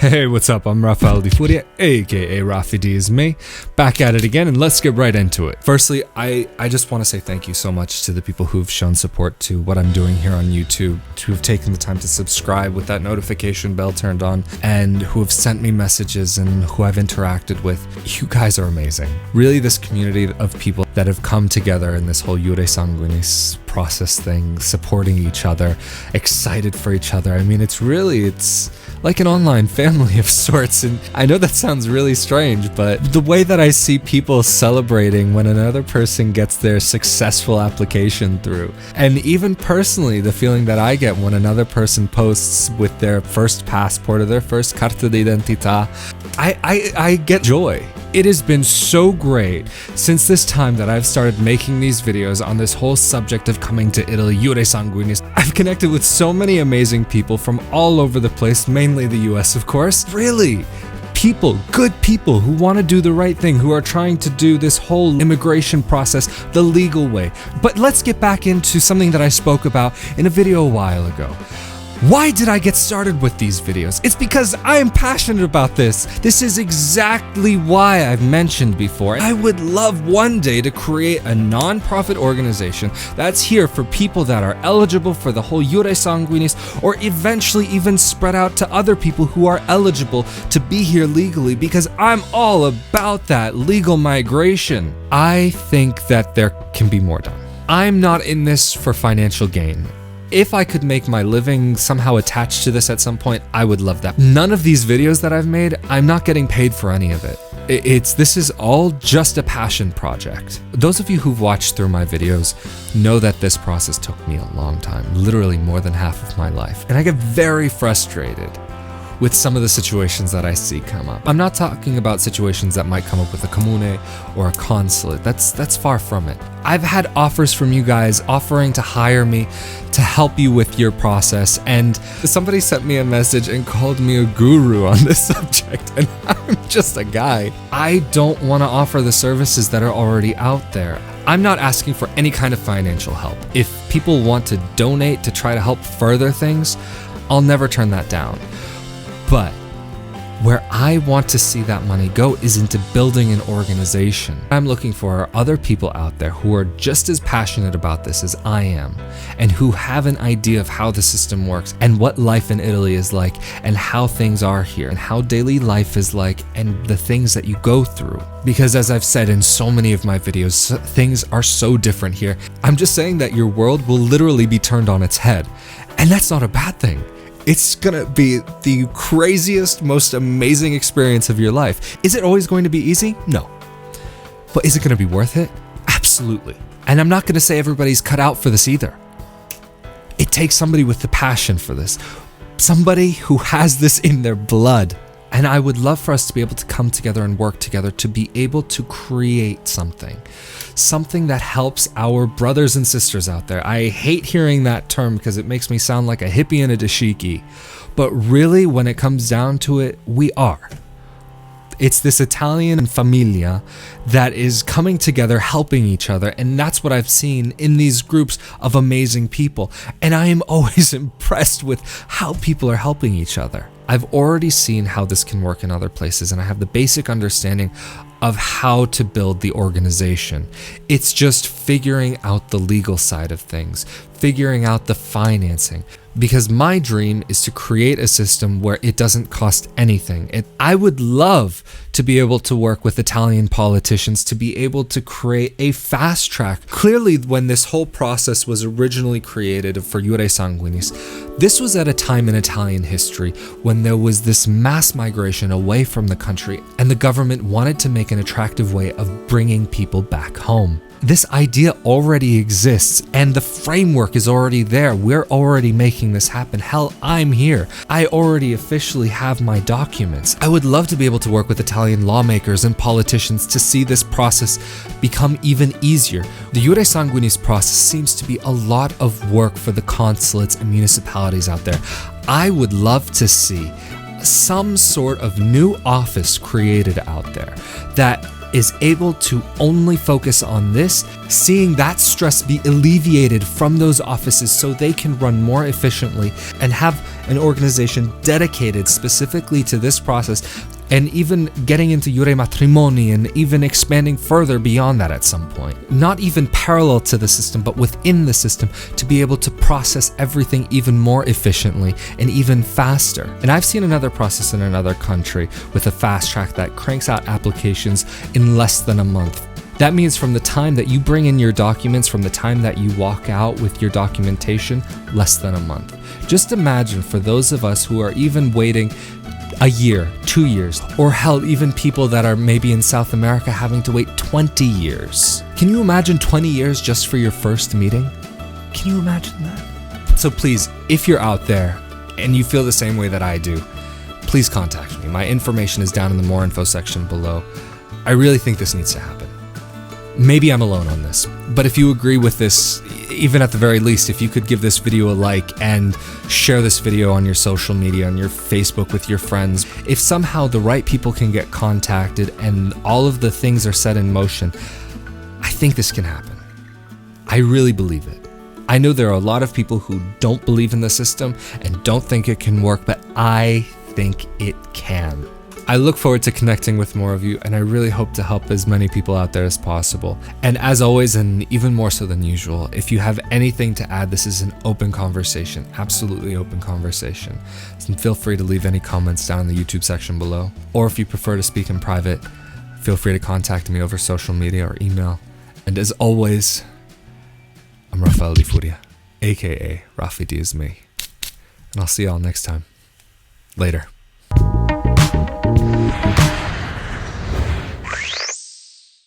Hey, what's up? I'm Rafael di Furia, aka Rafi D is me, back at it again, and let's get right into it. Firstly, I just want to say thank you so much to the people who've shown support to what I'm doing here on YouTube, who've taken the time to subscribe with that notification bell turned on, and who have sent me messages and who I've interacted with. You guys are amazing. Really, this community of people that have come together in this whole Jure Sanguinis process thing, supporting each other, excited for each other. I mean, it's like an online family of sorts, and I know that sounds really strange, but the way that I see people celebrating when another person gets their successful application through, and even personally the feeling that I get when another person posts with their first passport or their first carta d'identità, I get joy. It has been so great since this time that I've started making these videos on this whole subject of coming to Italy, Jure Sanguinis. I've connected with so many amazing people from all over the place, mainly the US, of course. Really, people, good people who want to do the right thing, who are trying to do this whole immigration process the legal way. But let's get back into something that I spoke about in a video a while ago. Why did I get started with these videos? It's because I am passionate about this. This is exactly why I've mentioned before. I would love one day to create a non-profit organization that's here for people that are eligible for the whole Jure Sanguinis, or eventually even spread out to other people who are eligible to be here legally, because I'm all about that legal migration. I think that there can be more done. I'm not in this for financial gain. If I could make my living somehow attached to this at some point, I would love that. None of these videos that I've made, I'm not getting paid for any of it. This is all just a passion project. Those of you who've watched through my videos know that this process took me a long time, literally more than half of my life. And I get very frustrated with some of the situations that I see come up. I'm not talking about situations that might come up with a comune or a consulate. That's far from it. I've had offers from you guys offering to hire me to help you with your process, and somebody sent me a message and called me a guru on this subject, and I'm just a guy. I don't want to offer the services that are already out there. I'm not asking for any kind of financial help. If people want to donate to try to help further things, I'll never turn that down. But where I want to see that money go is into building an organization. What I'm looking for are other people out there who are just as passionate about this as I am, and who have an idea of how the system works and what life in Italy is like and how things are here and how daily life is like and the things that you go through. Because as I've said in so many of my videos, things are so different here. I'm just saying that your world will literally be turned on its head, and that's not a bad thing. It's gonna be the craziest, most amazing experience of your life. Is it always going to be easy? No. But is it gonna be worth it? Absolutely. And I'm not gonna say everybody's cut out for this either. It takes somebody with the passion for this, somebody who has this in their blood. And I would love for us to be able to come together and work together to be able to create something that helps our brothers and sisters out there. I hate hearing that term because it makes me sound like a hippie and a dashiki, but really when it comes down to it, we are. It's this Italian familia that is coming together, helping each other, and that's what I've seen in these groups of amazing people. And I am always impressed with how people are helping each other. I've already seen how this can work in other places, and I have the basic understanding of how to build the organization. It's just figuring out the legal side of things, figuring out the financing, because my dream is to create a system where it doesn't cost anything. I would love to be able to work with Italian politicians to be able to create a fast track. Clearly, when this whole process was originally created for Jure Sanguinis, this was at a time in Italian history when there was this mass migration away from the country, and the government wanted to make an attractive way of bringing people back home. This idea already exists, and the framework is already there. We're already making this happen. Hell, I'm here. I already officially have my documents. I would love to be able to work with Italian lawmakers and politicians to see this process become even easier. The Jure Sanguinis process seems to be a lot of work for the consulates and municipalities out there. I would love to see some sort of new office created out there that is able to only focus on this, seeing that stress be alleviated from those offices so they can run more efficiently and have an organization dedicated specifically to this process, and even getting into Jure Matrimoni and even expanding further beyond that at some point. Not even parallel to the system, but within the system, to be able to process everything even more efficiently and even faster. And I've seen another process in another country with a fast track that cranks out applications in less than a month. That means from the time that you bring in your documents, from the time that you walk out with your documentation, less than a month. Just imagine for those of us who are even waiting a year, 2 years, or hell, even people that are maybe in South America having to wait 20 years. Can you imagine 20 years just for your first meeting? Can you imagine that? So please, if you're out there and you feel the same way that I do, please contact me. My information is down in the more info section below. I really think this needs to happen. Maybe I'm alone on this, but if you agree with this, even at the very least, if you could give this video a like and share this video on your social media, on your Facebook with your friends, if somehow the right people can get contacted and all of the things are set in motion, I think this can happen. I really believe it. I know there are a lot of people who don't believe in the system and don't think it can work, but I think it can. I look forward to connecting with more of you, and I really hope to help as many people out there as possible. And as always, and even more so than usual, if you have anything to add, this is an open conversation, absolutely open conversation. So feel free to leave any comments down in the YouTube section below. Or if you prefer to speak in private, feel free to contact me over social media or email. And as always, I'm Rafael Furia, aka Rafi D is me. And I'll see y'all next time. Later.